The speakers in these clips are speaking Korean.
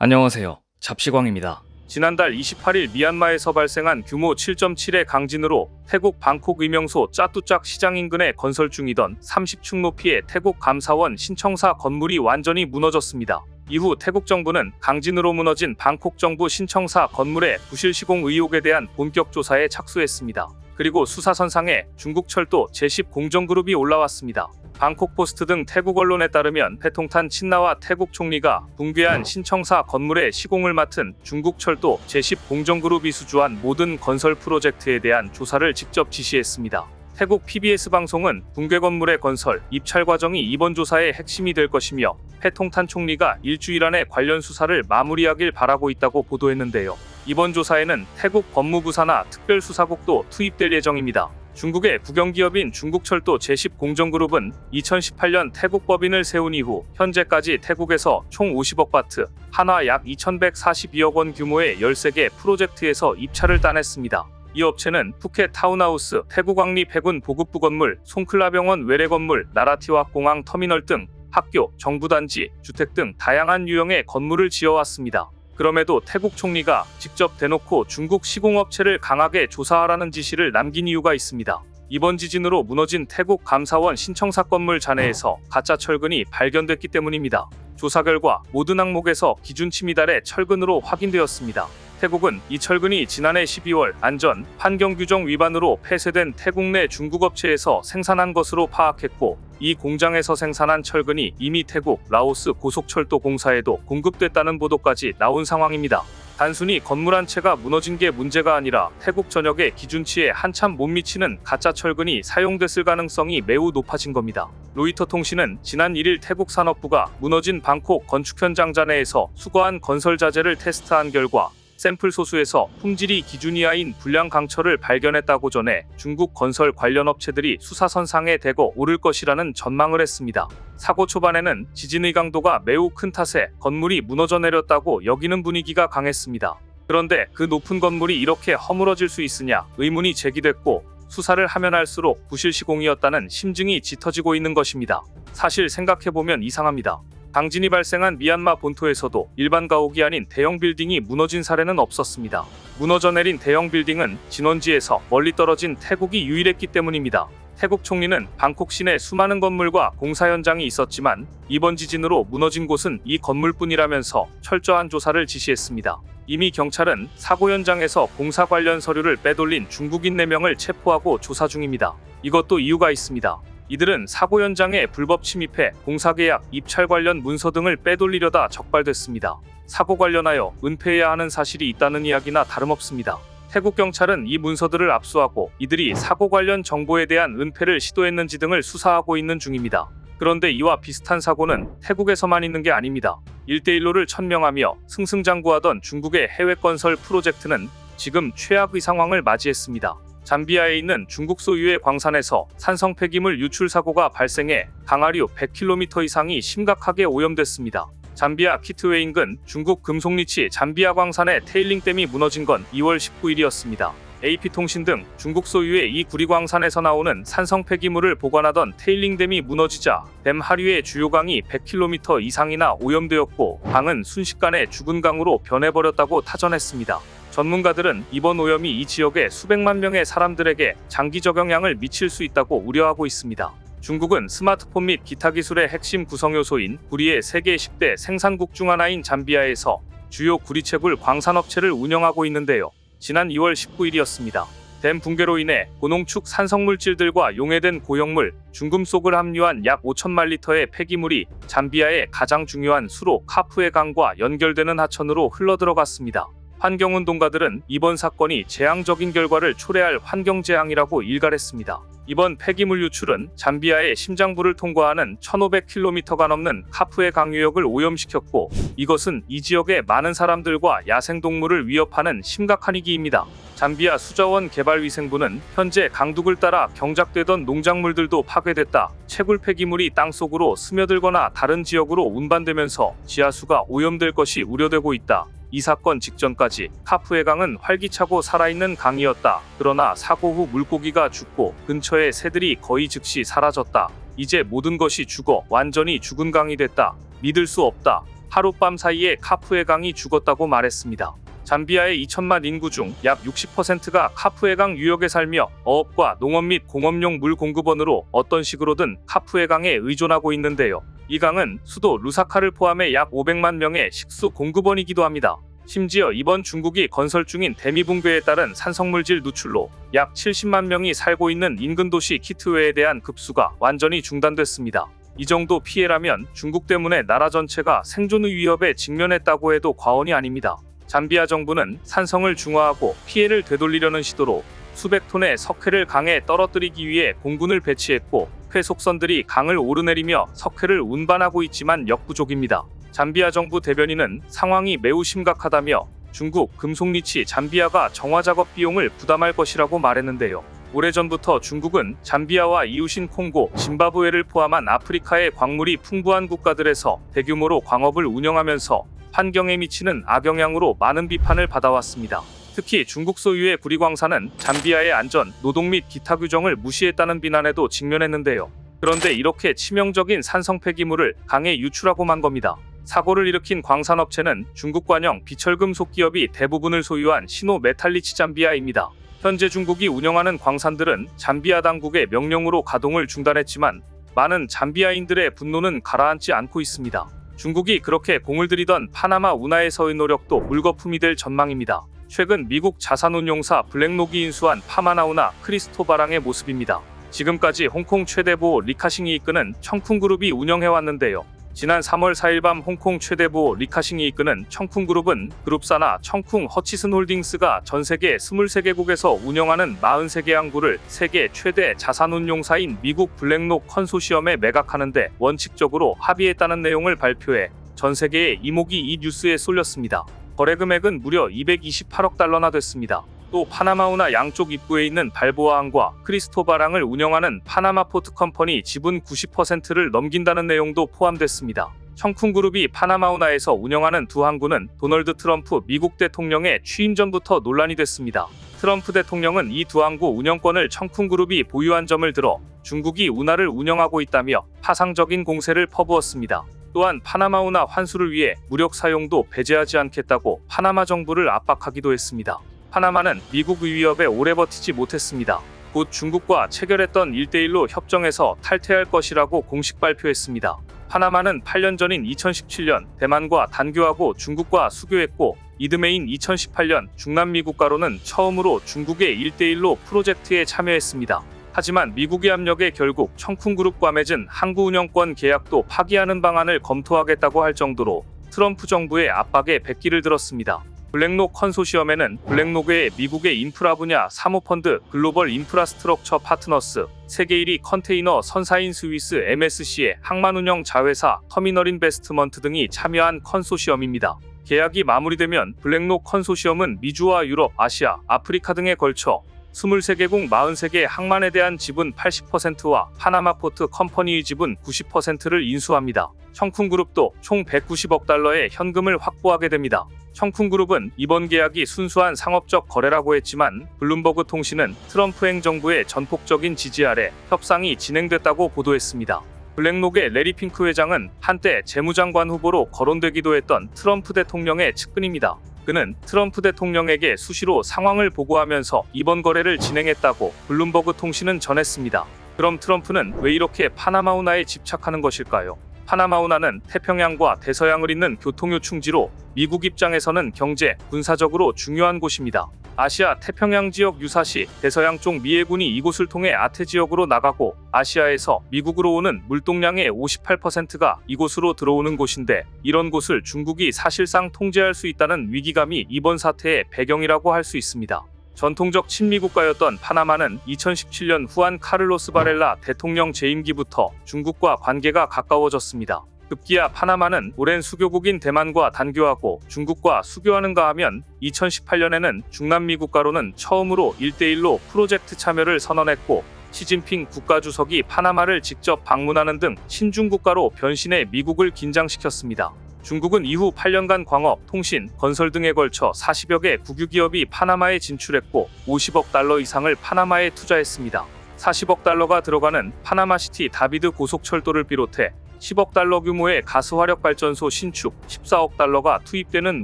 안녕하세요. 잡시광입니다. 지난달 28일 미얀마에서 발생한 규모 7.7의 강진으로 태국 방콕 의명소 짜뚜짝 시장 인근에 건설 중이던 30층 높이의 태국 감사원 신청사 건물이 완전히 무너졌습니다. 이후 태국 정부는 강진으로 무너진 방콕 정부 신청사 건물의 부실 시공 의혹에 대한 본격 조사에 착수했습니다. 그리고 수사선상에 중국 철도 제10 공정그룹이 올라왔습니다. 방콕 포스트 등 태국 언론에 따르면 패통탄 친나와 태국 총리가 붕괴한 신청사 건물의 시공을 맡은 중국 철도 제10 공정그룹이 수주한 모든 건설 프로젝트에 대한 조사를 직접 지시했습니다. 태국 PBS 방송은 붕괴 건물의 건설, 입찰 과정이 이번 조사의 핵심이 될 것이며 패통탄 총리가 일주일 안에 관련 수사를 마무리하길 바라고 있다고 보도했는데요. 이번 조사에는 태국 법무부 산하 특별수사국도 투입될 예정입니다. 중국의 국영기업인 중국철도 제10 공정그룹은 2018년 태국 법인을 세운 이후 현재까지 태국에서 총 50억 바트, 한화 약 2142억 원 규모의 13개 프로젝트에서 입찰을 따냈습니다. 이 업체는 푸켓 타운하우스, 태국 왕리 백운 보급부 건물, 송클라병원 외래 건물, 나라티와 공항 터미널 등 학교, 정부단지, 주택 등 다양한 유형의 건물을 지어왔습니다. 그럼에도 태국 총리가 직접 대놓고 중국 시공업체를 강하게 조사하라는 지시를 남긴 이유가 있습니다. 이번 지진으로 무너진 태국 감사원 신청사 건물 잔해에서 가짜 철근이 발견됐기 때문입니다. 조사 결과 모든 항목에서 기준치 미달의 철근으로 확인되었습니다. 태국은 이 철근이 지난해 12월 안전, 환경규정 위반으로 폐쇄된 태국 내 중국 업체에서 생산한 것으로 파악했고, 이 공장에서 생산한 철근이 이미 태국, 라오스 고속철도 공사에도 공급됐다는 보도까지 나온 상황입니다. 단순히 건물 한 채가 무너진 게 문제가 아니라 태국 전역의 기준치에 한참 못 미치는 가짜 철근이 사용됐을 가능성이 매우 높아진 겁니다. 로이터 통신은 지난 1일 태국 산업부가 무너진 방콕 건축 현장 잔해에서 수거한 건설 자재를 테스트한 결과 샘플 소수에서 품질이 기준 이하인 불량 강철을 발견했다고 전해 중국 건설 관련 업체들이 수사선상에 대거 오를 것이라는 전망을 했습니다. 사고 초반에는 지진의 강도가 매우 큰 탓에 건물이 무너져 내렸다고 여기는 분위기가 강했습니다. 그런데 그 높은 건물이 이렇게 허물어질 수 있으냐 의문이 제기됐고, 수사를 하면 할수록 부실 시공이었다는 심증이 짙어지고 있는 것입니다. 사실 생각해보면 이상합니다. 강진이 발생한 미얀마 본토에서도 일반 가옥이 아닌 대형 빌딩이 무너진 사례는 없었습니다. 무너져 내린 대형 빌딩은 진원지에서 멀리 떨어진 태국이 유일했기 때문입니다. 태국 총리는 방콕 시내 수많은 건물과 공사 현장이 있었지만 이번 지진으로 무너진 곳은 이 건물뿐이라면서 철저한 조사를 지시했습니다. 이미 경찰은 사고 현장에서 공사 관련 서류를 빼돌린 중국인 4명을 체포하고 조사 중입니다. 이것도 이유가 있습니다. 이들은 사고 현장에 불법 침입해 공사계약, 입찰 관련 문서 등을 빼돌리려다 적발됐습니다. 사고 관련하여 은폐해야 하는 사실이 있다는 이야기나 다름없습니다. 태국 경찰은 이 문서들을 압수하고 이들이 사고 관련 정보에 대한 은폐를 시도했는지 등을 수사하고 있는 중입니다. 그런데 이와 비슷한 사고는 태국에서만 있는 게 아닙니다. 1대1로를 천명하며 승승장구하던 중국의 해외 건설 프로젝트는 지금 최악의 상황을 맞이했습니다. 잠비아에 있는 중국 소유의 광산에서 산성 폐기물 유출 사고가 발생해 강하류 100km 이상이 심각하게 오염됐습니다. 잠비아 키트웨이 인근 중국 금속리치 잠비아 광산의 테일링댐이 무너진 건 2월 19일이었습니다. AP통신 등 중국 소유의 이 구리광산에서 나오는 산성 폐기물을 보관하던 테일링댐이 무너지자 댐 하류의 주요 강이 100km 이상이나 오염되었고, 강은 순식간에 죽은 강으로 변해버렸다고 타전했습니다. 전문가들은 이번 오염이 이 지역의 수백만 명의 사람들에게 장기적 영향을 미칠 수 있다고 우려하고 있습니다. 중국은 스마트폰 및 기타 기술의 핵심 구성 요소인 구리의 세계 10대 생산국 중 하나인 잠비아에서 주요 구리채굴 광산업체를 운영하고 있는데요. 지난 2월 19일이었습니다. 댐 붕괴로 인해 고농축 산성물질들과 용해된 고형물, 중금속을 함유한 약 5천만 리터의 폐기물이 잠비아의 가장 중요한 수로 카푸의 강과 연결되는 하천으로 흘러들어갔습니다. 환경운동가들은 이번 사건이 재앙적인 결과를 초래할 환경재앙이라고 일갈했습니다. 이번 폐기물 유출은 잠비아의 심장부를 통과하는 1500km가 넘는 카푸의 강유역을 오염시켰고, 이것은 이 지역의 많은 사람들과 야생동물을 위협하는 심각한 위기입니다. 잠비아 수자원 개발위생부는 현재 강둑을 따라 경작되던 농작물들도 파괴됐다. 채굴 폐기물이 땅속으로 스며들거나 다른 지역으로 운반되면서 지하수가 오염될 것이 우려되고 있다. 이 사건 직전까지 카푸의 강은 활기차고 살아있는 강이었다. 그러나 사고 후 물고기가 죽고 근처의 새들이 거의 즉시 사라졌다. 이제 모든 것이 죽어 완전히 죽은 강이 됐다. 믿을 수 없다. 하룻밤 사이에 카푸에강이 죽었다고 말했습니다. 잠비아의 2천만 인구 중 약 60%가 카푸에강 유역에 살며 어업과 농업 및 공업용 물 공급원으로 어떤 식으로든 카푸에강에 의존하고 있는데요. 이 강은 수도 루사카를 포함해 약 500만 명의 식수 공급원이기도 합니다. 심지어 이번 중국이 건설 중인 대미붕괴에 따른 산성물질 누출로 약 70만 명이 살고 있는 인근 도시 키트웨에 대한 급수가 완전히 중단됐습니다. 이 정도 피해라면 중국 때문에 나라 전체가 생존의 위협에 직면했다고 해도 과언이 아닙니다. 잠비아 정부는 산성을 중화하고 피해를 되돌리려는 시도로 수백 톤의 석회를 강에 떨어뜨리기 위해 공군을 배치했고 회속선들이 강을 오르내리며 석회를 운반하고 있지만 역부족입니다. 잠비아 정부 대변인은 상황이 매우 심각하다며 중국 금속리치 잠비아가 정화 작업 비용을 부담할 것이라고 말했는데요. 오래전부터 중국은 잠비아와 이웃인 콩고, 짐바브웨를 포함한 아프리카의 광물이 풍부한 국가들에서 대규모로 광업을 운영하면서 환경에 미치는 악영향으로 많은 비판을 받아왔습니다. 특히 중국 소유의 구리광산은 잠비아의 안전, 노동 및 기타 규정을 무시했다는 비난에도 직면했는데요. 그런데 이렇게 치명적인 산성 폐기물을 강에 유출하고 만 겁니다. 사고를 일으킨 광산업체는 중국 관영 비철금속 기업이 대부분을 소유한 시노메탈리치 잠비아입니다. 현재 중국이 운영하는 광산들은 잠비아 당국의 명령으로 가동을 중단했지만 많은 잠비아인들의 분노는 가라앉지 않고 있습니다. 중국이 그렇게 공을 들이던 파나마 운하에서의 노력도 물거품이 될 전망입니다. 최근 미국 자산운용사 블랙록이 인수한 파마나우나 크리스토바랑의 모습입니다. 지금까지 홍콩 최대보호 리카싱이 이끄는 청풍그룹이 운영해왔는데요. 지난 3월 4일 밤 홍콩 최대보호 리카싱이 이끄는 청풍그룹은 그룹사나 청풍 허치슨홀딩스가 전세계 23개국에서 운영하는 43개 항구를 세계 최대 자산운용사인 미국 블랙록 컨소시엄에 매각하는데 원칙적으로 합의했다는 내용을 발표해 전세계의 이목이 이 뉴스에 쏠렸습니다. 거래 금액은 무려 228억 달러나 됐습니다. 또 파나마운하 양쪽 입구에 있는 발보아항과 크리스토바랑을 운영하는 파나마 포트 컴퍼니 지분 90%를 넘긴다는 내용도 포함됐습니다. 청풍그룹이 파나마운하에서 운영하는 두 항구는 도널드 트럼프 미국 대통령의 취임 전부터 논란이 됐습니다. 트럼프 대통령은 이 두 항구 운영권을 청풍그룹이 보유한 점을 들어 중국이 운하를 운영하고 있다며 파상적인 공세를 퍼부었습니다. 또한 파나마운하 환수를 위해 무력 사용도 배제하지 않겠다고 파나마 정부를 압박하기도 했습니다. 파나마는 미국의 위협에 오래 버티지 못했습니다. 곧 중국과 체결했던 1대1로 협정에서 탈퇴할 것이라고 공식 발표했습니다. 파나마는 8년 전인 2017년 대만과 단교하고 중국과 수교했고 이듬해인 2018년 중남미 국가로는 처음으로 중국의 1대1로 프로젝트에 참여했습니다. 하지만 미국의 압력에 결국 청풍그룹과 맺은 항구 운영권 계약도 파기하는 방안을 검토하겠다고 할 정도로 트럼프 정부의 압박에 백기를 들었습니다. 블랙록 컨소시엄에는 블랙록 외에 미국의 인프라 분야 사모펀드 글로벌 인프라스트럭처 파트너스, 세계 1위 컨테이너 선사인 스위스 MSC의 항만운영 자회사 터미널 인베스트먼트 등이 참여한 컨소시엄입니다. 계약이 마무리되면 블랙록 컨소시엄은 미주와 유럽, 아시아, 아프리카 등에 걸쳐 23개국 43개 항만에 대한 지분 80%와 파나마 포트 컴퍼니의 지분 90%를 인수합니다. 청풍그룹도 총 190억 달러의 현금을 확보하게 됩니다. 청풍그룹은 이번 계약이 순수한 상업적 거래라고 했지만 블룸버그 통신은 트럼프 행정부의 전폭적인 지지 아래 협상이 진행됐다고 보도했습니다. 블랙록의 레리 핑크 회장은 한때 재무장관 후보로 거론되기도 했던 트럼프 대통령의 측근입니다. 그는 트럼프 대통령에게 수시로 상황을 보고하면서 이번 거래를 진행했다고 블룸버그 통신은 전했습니다. 그럼 트럼프는 왜 이렇게 파나마운하에 집착하는 것일까요? 파나마운하는 태평양과 대서양을 잇는 교통요충지로 미국 입장에서는 경제, 군사적으로 중요한 곳입니다. 아시아 태평양 지역 유사시 대서양 쪽 미 해군이 이곳을 통해 아태 지역으로 나가고 아시아에서 미국으로 오는 물동량의 58%가 이곳으로 들어오는 곳인데 이런 곳을 중국이 사실상 통제할 수 있다는 위기감이 이번 사태의 배경이라고 할 수 있습니다. 전통적 친미 국가였던 파나마는 2017년 후안 카를로스 바렐라 대통령 재임기부터 중국과 관계가 가까워졌습니다. 급기야 파나마는 오랜 수교국인 대만과 단교하고 중국과 수교하는가 하면 2018년에는 중남미 국가로는 처음으로 1대1로 프로젝트 참여를 선언했고 시진핑 국가주석이 파나마를 직접 방문하는 등 신중국가로 변신해 미국을 긴장시켰습니다. 중국은 이후 8년간 광업, 통신, 건설 등에 걸쳐 40여 개 국유기업이 파나마에 진출했고 50억 달러 이상을 파나마에 투자했습니다. 40억 달러가 들어가는 파나마시티 다비드 고속철도를 비롯해 10억 달러 규모의 가스화력발전소 신축, 14억 달러가 투입되는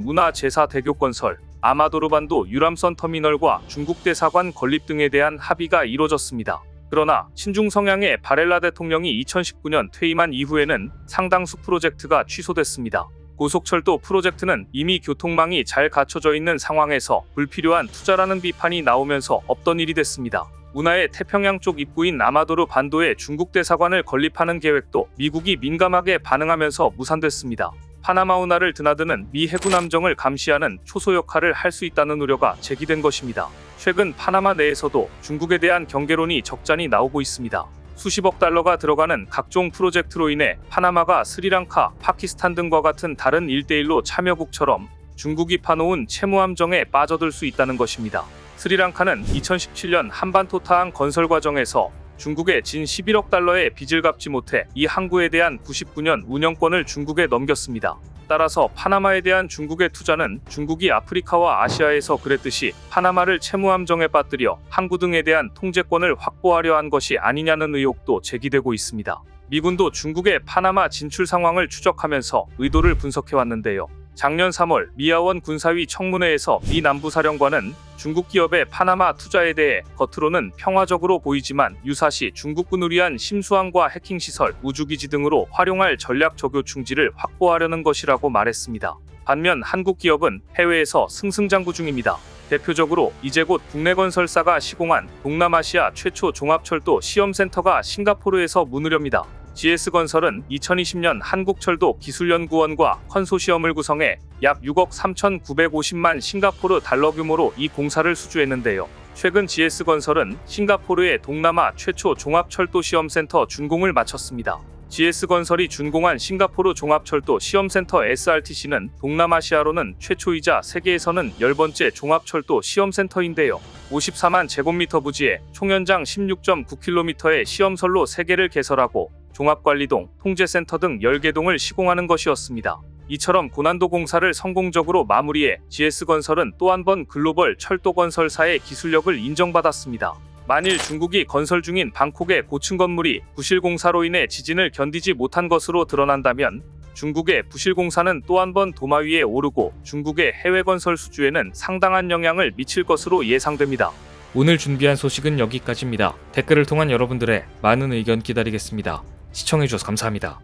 문화제사 대교 건설, 아마도르반도 유람선 터미널과 중국 대사관 건립 등에 대한 합의가 이뤄졌습니다. 그러나 친중 성향의 바렐라 대통령이 2019년 퇴임한 이후에는 상당수 프로젝트가 취소됐습니다. 고속철도 프로젝트는 이미 교통망이 잘 갖춰져 있는 상황에서 불필요한 투자라는 비판이 나오면서 없던 일이 됐습니다. 운하의 태평양 쪽 입구인 아마도르 반도에 중국 대사관을 건립하는 계획도 미국이 민감하게 반응하면서 무산됐습니다. 파나마 운하를 드나드는 미 해군 함정을 감시하는 초소 역할을 할 수 있다는 우려가 제기된 것입니다. 최근 파나마 내에서도 중국에 대한 경계론이 적잖이 나오고 있습니다. 수십억 달러가 들어가는 각종 프로젝트로 인해 파나마가 스리랑카, 파키스탄 등과 같은 다른 1대1로 참여국처럼 중국이 파놓은 채무함정에 빠져들 수 있다는 것입니다. 스리랑카는 2017년 한반도 타항 건설 과정에서 중국에 진 11억 달러의 빚을 갚지 못해 이 항구에 대한 99년 운영권을 중국에 넘겼습니다. 따라서 파나마에 대한 중국의 투자는 중국이 아프리카와 아시아에서 그랬듯이 파나마를 채무함정에 빠뜨려 항구 등에 대한 통제권을 확보하려 한 것이 아니냐는 의혹도 제기되고 있습니다. 미군도 중국의 파나마 진출 상황을 추적하면서 의도를 분석해왔는데요. 작년 3월 미아원 군사위 청문회에서 미 남부사령관은 중국 기업의 파나마 투자에 대해 겉으로는 평화적으로 보이지만 유사시 중국군을 위한 심수함과 해킹시설, 우주기지 등으로 활용할 전략 적요 충지를 확보하려는 것이라고 말했습니다. 반면 한국 기업은 해외에서 승승장구 중입니다. 대표적으로 이제 곧 국내 건설사가 시공한 동남아시아 최초 종합철도 시험센터가 싱가포르에서 문을 엽니다. GS건설은 2020년 한국철도 기술연구원과 컨소시엄을 구성해 약 6억 3,950만 싱가포르 달러 규모로 이 공사를 수주했는데요. 최근 GS건설은 싱가포르의 동남아 최초 종합철도 시험센터 준공을 마쳤습니다. GS건설이 준공한 싱가포르 종합철도 시험센터 SRTC는 동남아시아로는 최초이자 세계에서는 10번째 종합철도 시험센터인데요. 54만 제곱미터 부지에 총연장 16.9km의 시험선로 3개를 개설하고 종합관리동, 통제센터 등 10개 동을 시공하는 것이었습니다. 이처럼 고난도 공사를 성공적으로 마무리해 GS건설은 또 한 번 글로벌 철도건설사의 기술력을 인정받았습니다. 만일 중국이 건설 중인 방콕의 고층 건물이 부실공사로 인해 지진을 견디지 못한 것으로 드러난다면 중국의 부실공사는 또 한 번 도마 위에 오르고 중국의 해외 건설 수주에는 상당한 영향을 미칠 것으로 예상됩니다. 오늘 준비한 소식은 여기까지입니다. 댓글을 통한 여러분들의 많은 의견 기다리겠습니다. 시청해주셔서 감사합니다.